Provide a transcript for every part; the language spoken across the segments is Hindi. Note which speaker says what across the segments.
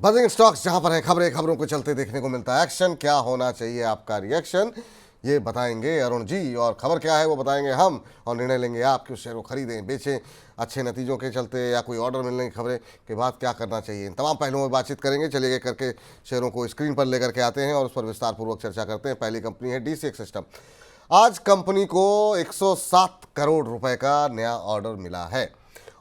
Speaker 1: बजिंग स्टॉक्स जहां पर है खबरें, खबरों को चलते देखने को मिलता है एक्शन। क्या होना चाहिए आपका रिएक्शन, ये बताएंगे अरुण जी। और खबर क्या है वो बताएंगे हम, और निर्णय लेंगे आप कि उस शेयर को खरीदें बेचें, अच्छे नतीजों के चलते या कोई ऑर्डर मिलने की खबरें के बाद क्या करना चाहिए। इन तमाम पहलुओं में बातचीत करेंगे। चलिए एक करके शेयरों को स्क्रीन पर लेकर के आते हैं और उस पर विस्तारपूर्वक चर्चा करते हैं। पहली कंपनी है DCX सिस्टम। आज कंपनी को 107 करोड़ रुपए का नया ऑर्डर मिला है।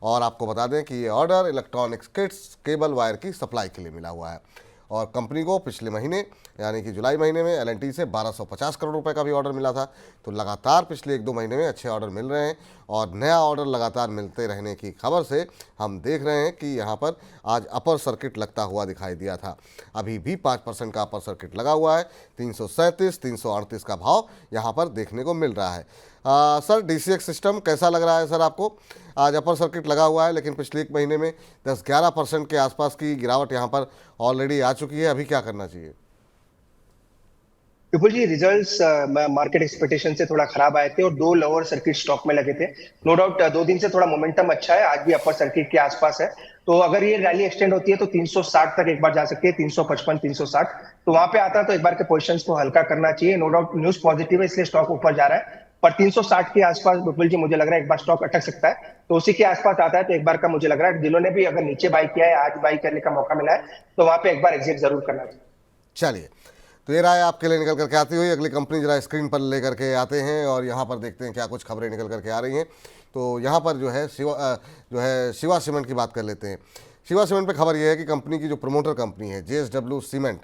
Speaker 1: और आपको बता दें कि ये order electronics kits cable wire की सप्लाई के लिए मिला हुआ है। और कंपनी को पिछले महीने यानी कि जुलाई महीने में L&T से 1250 करोड़ रुपए का भी ऑर्डर मिला था। तो लगातार पिछले 1-2 महीने में अच्छे ऑर्डर मिल रहे हैं और नया ऑर्डर लगातार मिलते रहने की खबर से हम देख रहे हैं कि यहाँ पर आज अपर सर्किट लगता हुआ दिखाई दिया था। अभी भी 5% का अपर सर्किट लगा हुआ है। 337-338 का भाव यहाँ पर देखने को मिल रहा है। सर, DCX सिस्टम कैसा लग रहा है सर आपको? आज अपर सर्किट लगा हुआ है लेकिन पिछले एक महीने में 10-11% के आसपास की गिरावट यहाँ पर ऑलरेडी आ चुकी है। अभी क्या करना चाहिए?
Speaker 2: विपुल जी, रिजल्ट्स मार्केट एक्सपेक्टेशन से थोड़ा खराब आए थे और 2 लोअर सर्किट स्टॉक में लगे थे। नो डाउट 2 दिन से थोड़ा मोमेंटम अच्छा है, आज भी अपर सर्किट के आसपास है। तो अगर ये रैली एक्सटेंड होती है तो 360 तक एक बार जा सकती है, 355 360। तो वहां पे आता है तो एक बार के पोजीशंस को हल्का करना चाहिए। नो डाउट न्यूज पॉजिटिव है इसलिए स्टॉक ऊपर जा रहा है, पर 360 के आसपास विपुल जी मुझे लग रहा है एक बार स्टॉक अटक सकता है। तो उसी के आसपास आता है तो एक बार का मुझे लग रहा है जिन्होंने भी अगर नीचे बाई किया है, आज बाई करने का मौका मिला है तो वहां पे एक बार एग्जिट जरूर करना चाहिए।
Speaker 1: चलिए, तो ये राय आपके लिए निकल करके आती हुई। अगली कंपनी जरा स्क्रीन पर लेकर के आते हैं और यहाँ पर देखते हैं क्या कुछ खबरें निकल करके आ रही हैं। तो यहाँ पर जो है शिवा सीमेंट की बात कर लेते हैं। शिवा सीमेंट पे खबर ये है कि कंपनी की जो प्रमोटर कंपनी है JSW सीमेंट,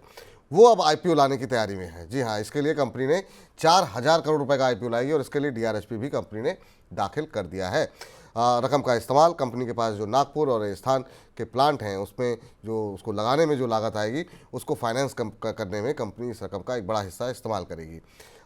Speaker 1: वो अब IPO लाने की तैयारी में है। जी हाँ, इसके लिए कंपनी ने 4000 करोड़ रुपए का IPO लाएगी और इसके लिए DRHP भी कंपनी ने दाखिल कर दिया है। रकम का इस्तेमाल कंपनी के पास जो नागपुर और राजस्थान के प्लांट हैं उसमें जो उसको लगाने में जो लागत आएगी उसको फाइनेंस करने में कंपनी इस रकम का एक बड़ा हिस्सा इस्तेमाल करेगी।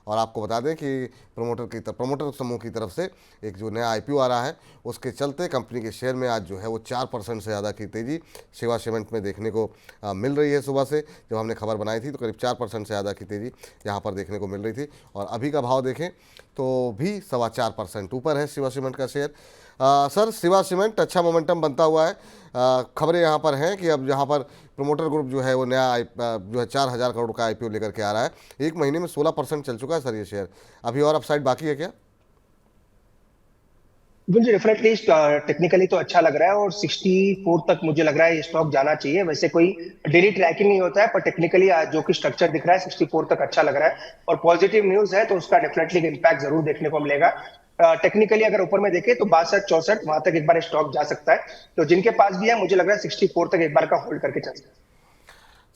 Speaker 1: और आपको बता दें कि प्रमोटर समूह की तरफ से एक जो नया IPO आ रहा है उसके चलते कंपनी के शेयर में आज जो है वो 4% से ज़्यादा की तेज़ी शिवा सीमेंट में देखने को मिल रही है। सुबह से जब हमने खबर बनाई थी तो करीब 4% से ज़्यादा की तेज़ी यहाँ पर देखने को मिल रही थी। और अभी का भाव देखें तो भी 4.25% ऊपर है शिवा सीमेंट का शेयर। सर, शिवा सीमेंट अच्छा मोमेंटम बनता हुआ है। खबरें यहाँ पर हैं कि अब यहाँ पर प्रमोटर ग्रुप जो है वो नया जो है 4000 करोड़ का IPO लेकर के आ रहा है। एक महीने में 16% चल चुका है सर ये शेयर। अभी और अपसाइड बाकी है क्या?
Speaker 2: मुझे डेफिनेटली टेक्निकली तो अच्छा लग रहा है और 64 तक मुझे लग रहा है ये स्टॉक जाना चाहिए। वैसे कोई डेली ट्रैकिंग नहीं होता है, पर टेक्निकली आज जो कि स्ट्रक्चर दिख रहा है 64 तक अच्छा लग रहा है और पॉजिटिव न्यूज है तो उसका डेफिनेटली इम्पैक्ट जरूर देखने को मिलेगा। टेक्निकली अगर ऊपर में देखें तो 62-64 वहां तक एक बार स्टॉक जा सकता है। तो जिनके पास भी है मुझे लग रहा है 64 तक एक बार का होल्ड करके चल सकता है।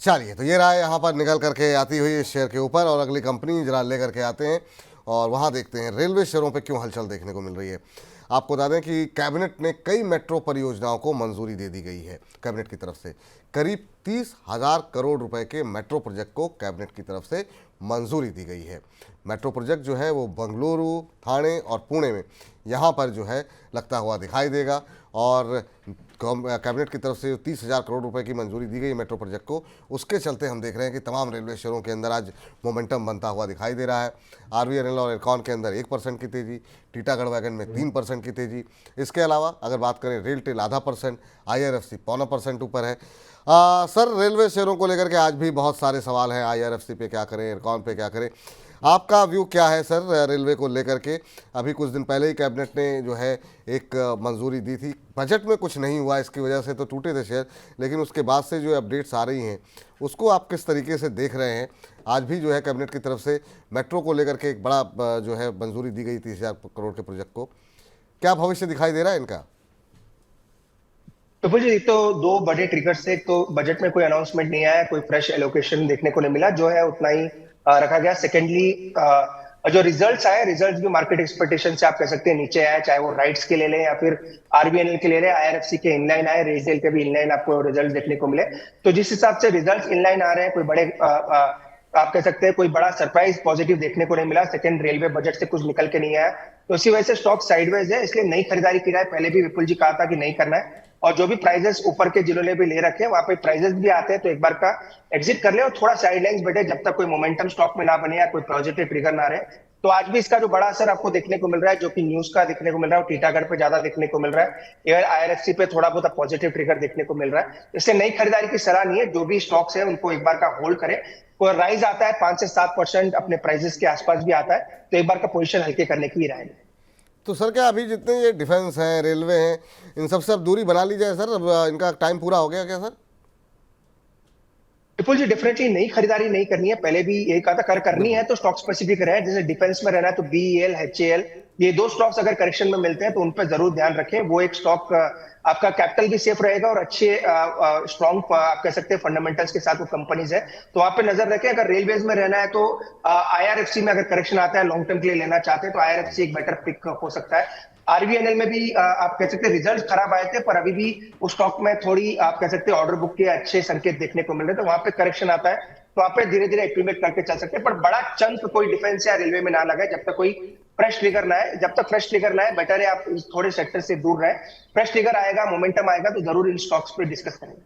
Speaker 1: चलिए, तो ये राय यहाँ पर निकल करके आती हुई इस शेयर के ऊपर। और अगली कंपनी जरा ले करके आते हैं और वहाँ देखते हैं रेलवे शेयरों पे क्यों हलचल देखने को मिल रही है। आपको बता दें कि कैबिनेट ने कई मेट्रो परियोजनाओं को मंजूरी दे दी गई है। कैबिनेट की तरफ से करीब 30,000 करोड़ रुपए के मेट्रो प्रोजेक्ट को कैबिनेट की तरफ से मंजूरी दी गई है। मेट्रो प्रोजेक्ट जो है वो बेंगलुरु, ठाणे और पुणे में यहाँ पर जो है लगता हुआ दिखाई देगा। और कैबिनेट की तरफ से 30,000 करोड़ रुपए की मंजूरी दी गई मेट्रो प्रोजेक्ट को, उसके चलते हम देख रहे हैं कि तमाम रेलवे शेयरों के अंदर आज मोमेंटम बनता हुआ दिखाई दे रहा है। RVNL और इरकॉन के अंदर 1% की तेज़ी, टीटागढ़ वैगन में 3% की तेज़ी। इसके अलावा अगर बात करें रेल टेल 0.5%, IRFC 0.25% ऊपर है। सर, रेलवे शेयरों को लेकर के आज भी बहुत सारे सवाल हैं। IRFC पे क्या करें, इरकॉन पे क्या करें, आपका व्यू क्या है सर रेलवे को लेकर के? अभी कुछ दिन पहले ही कैबिनेट ने जो है एक मंजूरी दी थी। बजट में कुछ नहीं हुआ, इसकी वजह से तो टूटे थे शेयर, लेकिन उसके बाद से जो अपडेट्स आ रही हैं उसको आप किस तरीके से देख रहे हैं? आज भी जो है कैबिनेट की तरफ से मेट्रो को लेकर के एक बड़ा जो है मंजूरी दी गई 30,000 करोड़ के प्रोजेक्ट को। क्या भविष्य दिखाई दे रहा है इनका?
Speaker 2: तो जी, तो 2 बड़े ट्रिगर्स से, तो बजट में कोई अनाउंसमेंट नहीं आया, कोई फ्रेश एलोकेशन देखने को नहीं मिला, जो है उतना ही रखा गया। सेकेंडली जो रिजल्ट्स आए, रिजल्ट्स भी मार्केट एक्सपेक्टेशन से आप कह सकते हैं नीचे आए, चाहे वो राइट्स के ले लें या फिर RVNL के ले लें। IRFC के इनलाइन आए, रेलटेल के भी इनलाइन आपको रिजल्ट देखने को मिले। तो जिस हिसाब से रिजल्ट्स इनलाइन आ रहे हैं, कोई बड़े आप कह सकते हैं कोई बड़ा सरप्राइज पॉजिटिव देखने को नहीं मिला। सेकंड, रेलवे बजट से कुछ निकल के नहीं आया, तो इसी वजह से स्टॉक साइडवेज है। इसलिए नई खरीदारी की राय पहले भी विपुल जी कहा था कि नहीं करना है। और जो भी प्राइजेस ऊपर के जिन्होंने भी ले रखे हैं वहां पे प्राइजेस भी आते हैं तो एक बार का एग्जिट कर ले और थोड़ा साइडलाइंस बैठे जब तक कोई मोमेंटम स्टॉक में ना बने या कोई पॉजिटिव ट्रिगर ना रहे, तो आज भी इसका जो बड़ा असर आपको देखने को मिल रहा है, जो कि न्यूज का देखने को मिल रहा है, वो टीटागढ़ पे ज्यादा देखने को मिल रहा है। एयर आईआरएफसी पे थोड़ा बहुत पॉजिटिव ट्रिगर देखने को मिल रहा है। इससे नई खरीदारी की सलाह नहीं है, जो भी स्टॉक्स है उनको एक बार का होल्ड करें। कोई राइज आता है 5 से 7% अपने प्राइसेस के आसपास भी आता है, तो एक बार का पोजीशन हल्के करने की राय है।
Speaker 1: तो सर क्या अभी जितने ये डिफेंस हैं, रेलवे हैं, इन सबसे अब दूरी बना ली जाए सर? अब इनका टाइम पूरा हो गया क्या सर?
Speaker 2: विपुल जी, डेफिनेटली नई खरीदारी नहीं करनी है। पहले भी यही कहा था, करनी है
Speaker 1: बिल्कुल।
Speaker 2: तो स्टॉक स्पेसिफिक रहे। जैसे डिफेंस में रहना है तो बीईएल, एचएएल, ये दो स्टॉक्स अगर करेक्शन में मिलते हैं तो उन पर जरूर ध्यान रखें। वो एक स्टॉक आपका कैपिटल भी सेफ रहेगा और अच्छे स्ट्रॉन्ग आप कह सकते हैं फंडामेंटल्स के साथ वो कंपनीज है, तो वहां पे नजर रखें। अगर रेलवेज में रहना है तो आईआरएफसी में अगर करेक्शन आता है, लॉन्ग टर्म के लिए लेना चाहते हैं तो आईआरएफसी एक बेटर पिक हो सकता है। आरबीएनएल में भी आप कह सकते हैं रिजल्ट खराब आए थे, पर अभी भी उस स्टॉक में थोड़ी आप कह सकते हैं ऑर्डर बुक के अच्छे संकेत देखने को मिल रहे थे। वहां पे करेक्शन आता है तो वहां पे धीरे धीरे एक्यूमुलेट करके चल सकते हैं, पर बड़ा चंक कोई डिफेंस या रेलवे में ना लगा जब तक कोई फ्रेश ट्रिगर ना है। जब तक फ्रेश ट्रिगर ना है, बेटर है आप थोड़े सेक्टर से दूर रहे। फ्रेश ट्रिगर आएगा, मोमेंटम आएगा तो जरूर इन स्टॉक्स पे डिस्कस करेंगे।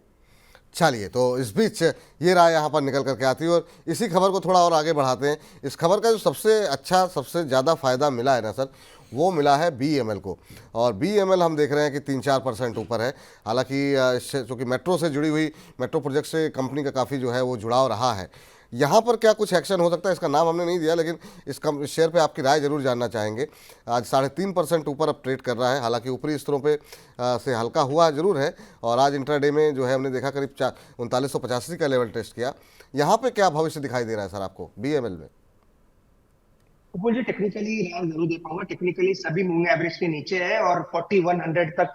Speaker 1: चलिए, तो इस बीच ये राय यहाँ पर निकल करके आती है और इसी खबर को थोड़ा और आगे बढ़ाते हैं। इस खबर का जो सबसे अच्छा, सबसे ज़्यादा फायदा मिला है ना सर, वो मिला है बीईएमएल को। और बीईएमएल हम देख रहे हैं कि 3-4% ऊपर है। हालांकि चूँकि मेट्रो से जुड़ी हुई, मेट्रो प्रोजेक्ट से कंपनी का काफ़ी जो है वो जुड़ाव रहा है। यहाँ पर क्या कुछ एक्शन हो सकता है, इसका नाम हमने नहीं दिया, लेकिन इस शेयर पे आपकी राय जरूर जानना चाहेंगे। आज 3.5% ऊपर अब ट्रेड कर रहा है। हालांकि ऊपरी स्तरों पे से हल्का हुआ जरूर है और आज इंट्राडे में जो है हमने देखा करीब 3985 का लेवल टेस्ट किया। यहाँ पे क्या भविष्य दिखाई दे रहा है सर आपको बीईएमएल में?
Speaker 2: उपल जी, टेक्निकली राय जरूर दे पाऊंगा। टेक्निकली सभी मूविंग एवरेज के नीचे है और 4100 तक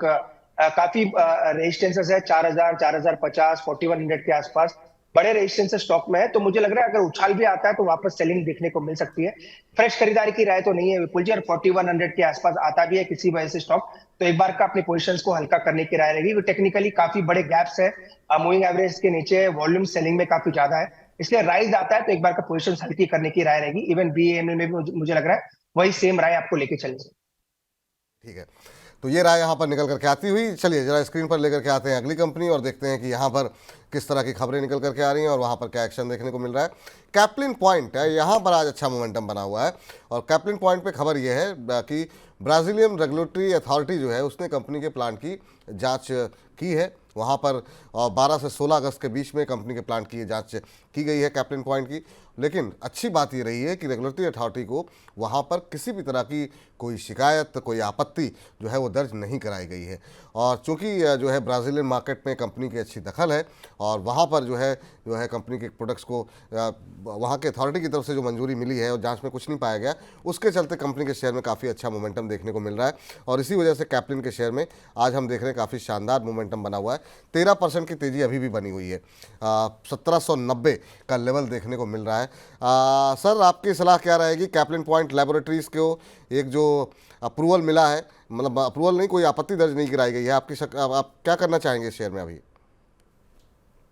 Speaker 2: काफी रेजिस्टेंसेस है। 4000, 4050, 4100 के आसपास बड़े रेजिस्टेंसेस स्टॉक में है। तो मुझे लग रहा है अगर उछाल भी आता है तो वापस सेलिंग देखने को मिल सकती है। फ्रेश खरीदारी की राय तो नहीं है विपुल जी, और 4100 के आसपास आता भी है किसी वजह से स्टॉक, तो एक बार का अपने पोजीशंस को हल्का करने की राय रहेगी। टेक्निकली काफी बड़े गैप्स है, मूविंग एवरेज के नीचे, वॉल्यूम सेलिंग में काफी ज्यादा है, इसलिए राइज आता है तो एक बार का पोजीशन हल्की करने की राय रहेगी। इवन बीएमएल में भी मुझे लग रहा है वही सेम राय आपको लेके चलेंगे।
Speaker 1: ठीक है, तो ये राय यहाँ पर निकल करके आती हुई, चलिए जरा स्क्रीन पर लेकर के आते हैं अगली कंपनी और देखते हैं कि यहाँ पर किस तरह की खबरें निकल करके आ रही हैं और वहाँ पर क्या एक्शन देखने को मिल रहा है। कैप्लिन पॉइंट है, यहाँ पर आज अच्छा मोमेंटम बना हुआ है और कैप्लिन पॉइंट पे खबर ये है कि ब्राज़ीलियन रेगुलेटरी अथॉरिटी जो है उसने कंपनी के प्लांट की जांच की है। वहाँ पर 12 से 16 अगस्त के बीच में कंपनी के प्लांट की जांच की गई है कैप्लिन पॉइंट की। लेकिन अच्छी बात ये रही है कि रेगुलेटरी अथॉरिटी को वहाँ पर किसी भी तरह की कोई शिकायत, कोई आपत्ति जो है वो दर्ज नहीं कराई गई है। और चूँकि जो है ब्राज़ीलियन मार्केट में कंपनी की अच्छी दखल है और वहाँ पर जो है कंपनी के प्रोडक्ट्स को वहाँ के अथॉरिटी की तरफ से जो मंजूरी मिली है और जांच में कुछ नहीं पाया गया, उसके चलते कंपनी के शेयर में काफ़ी अच्छा मोमेंटम देखने को मिल रहा है। और इसी वजह से कैप्लिन के शेयर में आज हम देख रहे हैं काफ़ी शानदार मोमेंटम बना हुआ है। 13% की तेज़ी अभी भी बनी हुई है। 1790 का लेवल देखने को मिल रहा है। सर आपकी सलाह क्या रहेगी? कैप्लिन पॉइंट लैबोरेटरीज़ को एक जो अप्रूवल मिला है, मतलब अप्रूवल नहीं, कोई आपत्ति दर्ज नहीं कराई गई है, आप क्या करना चाहेंगे इस शेयर में अभी?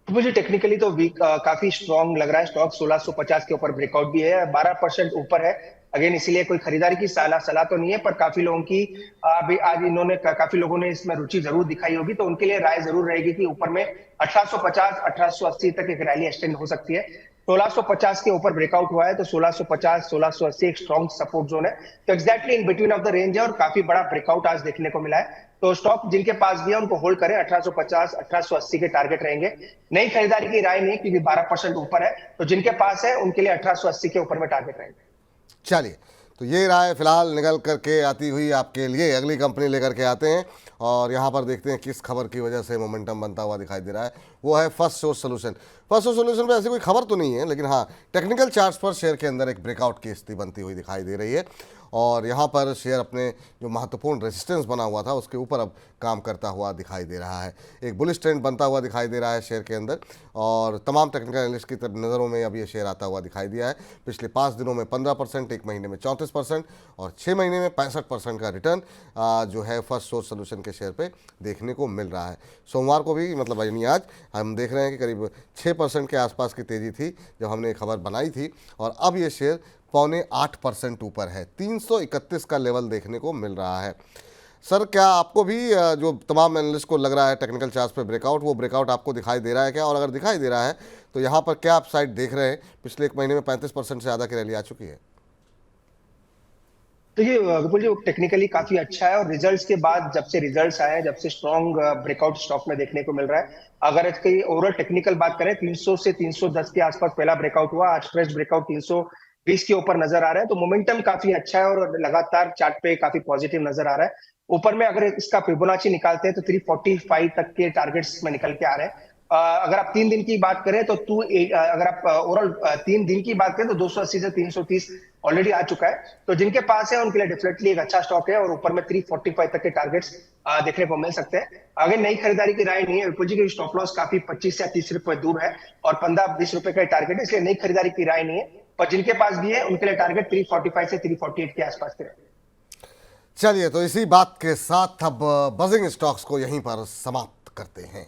Speaker 2: मुझे टेक्निकली तो वीक काफी स्ट्रॉन्ग लग रहा है स्टॉक। 1650 के ऊपर ब्रेकआउट भी है, 12% ऊपर है। अगेन इसीलिए कोई खरीदारी की सलाह तो नहीं है, पर काफी लोगों की अभी आज इन्होंने काफी लोगों ने इसमें रुचि जरूर दिखाई होगी, तो उनके लिए राय जरूर रहेगी कि ऊपर में 1850, 1880 तक एक रैली एक्सटेंड हो सकती है। 1650 के ऊपर ब्रेकआउट हुआ है तो 1650, 1680 एक स्ट्रॉन्ग सपोर्ट जोन है, तो exactly in between of the range है और काफी बड़ा ब्रेकआउट आज देखने को मिला है। तो स्टॉक जिनके पास भी है उनको होल्ड करें। 1850, 1880 के टारगेट रहेंगे। नई खरीदारी की राय नहीं, क्योंकि 12% ऊपर है, तो जिनके पास है उनके लिए 1880 के ऊपर में टारगेट रहेंगे।
Speaker 1: चलिए, तो ये राय फिलहाल निकल करके आती हुई आपके लिए अगली कंपनी लेकर के आते हैं और यहाँ पर देखते हैं किस खबर की वजह से मोमेंटम बनता हुआ दिखाई दे रहा है। वो है first source solution. First source solution पे ऐसी कोई खबर तो नहीं है, लेकिन हाँ टेक्निकल चार्ट्स पर शेयर के अंदर एक ब्रेकआउट की स्थिति बनती हुई दिखाई दे रही है और यहाँ पर शेयर अपने जो महत्वपूर्ण रेजिस्टेंस बना हुआ था उसके ऊपर अब काम करता हुआ दिखाई दे रहा है। एक बुलिश ट्रेंड बनता हुआ दिखाई दे रहा है शेयर के अंदर और तमाम टेक्निकल एनालिस्ट की नज़रों में अब ये शेयर आता हुआ दिखाई दिया है। पिछले 5 दिनों में 15%, एक महीने में 34% और 6 महीने में 65% का रिटर्न जो है फर्स्ट सोर्स सॉल्यूशन के शेयर पे देखने को मिल रहा है। सोमवार को भी, मतलब यानी आज हम देख रहे हैं कि करीब 6% के आसपास की तेज़ी थी जब हमने खबर बनाई थी और अब ये शेयर 7.25% ऊपर है। 331 का लेवल देखने को मिल रहा है। सर क्या आपको भी जो तमाम एनालिस्ट को लग रहा है टेक्निकल चार्ट्स पे ब्रेकआउट, वो ब्रेकआउट आपको दिखाई दे रहा है क्या? और अगर दिखाई दे रहा है तो यहाँ पर क्या आप साइड देख रहे हैं? पिछले एक महीने में 35% से ज़्यादा की रैली आ चुकी है।
Speaker 2: तो ये विपुल जी टेक्निकली काफी अच्छा है, और रिजल्ट्स के बाद जब से रिजल्ट्स आए हैं, जब से स्ट्रॉन्ग ब्रेकआउट स्टॉक में देखने को मिल रहा है। अगर इसकी ओवरऑल टेक्निकल बात करें, 300 से 310 के आसपास पहला ब्रेकआउट हुआ, आज फ्रेश ब्रेकआउट 320 के ऊपर नजर आ रहा है, तो मोमेंटम काफी अच्छा है और लगातार चार्ट पे काफी पॉजिटिव नजर आ रहा है। ऊपर में अगर इसका फिबोनाची निकालते हैं तो 345 तक के टारगेट्स में निकल के आ रहे हैं। अगर आप 3 दिन की बात करें तो अगर आप ओवरऑल 3 दिन की बात करें तो 280 से 330 ऑलरेडी आ चुका है। तो जिनके पास है उनके लिए डेफिनेटली एक अच्छा स्टॉक है, और ऊपर में 345 तक के टारगेट्स देखने को मिल सकते हैं। आगे नई खरीदारी की राय नहीं है, विपुल जी की स्टॉप लॉस काफी 25 से 30 रुपए दूर है, और 15-20 रुपए का टारगेट है, इसलिए नई खरीदारी की राय नहीं है। पर जिनके पास भी है उनके लिए टारगेट 345 से 348 के आसपास के।
Speaker 1: चलिए, तो इसी बात के साथ अब बजिंग स्टॉक्स को यहीं पर समाप्त करते हैं।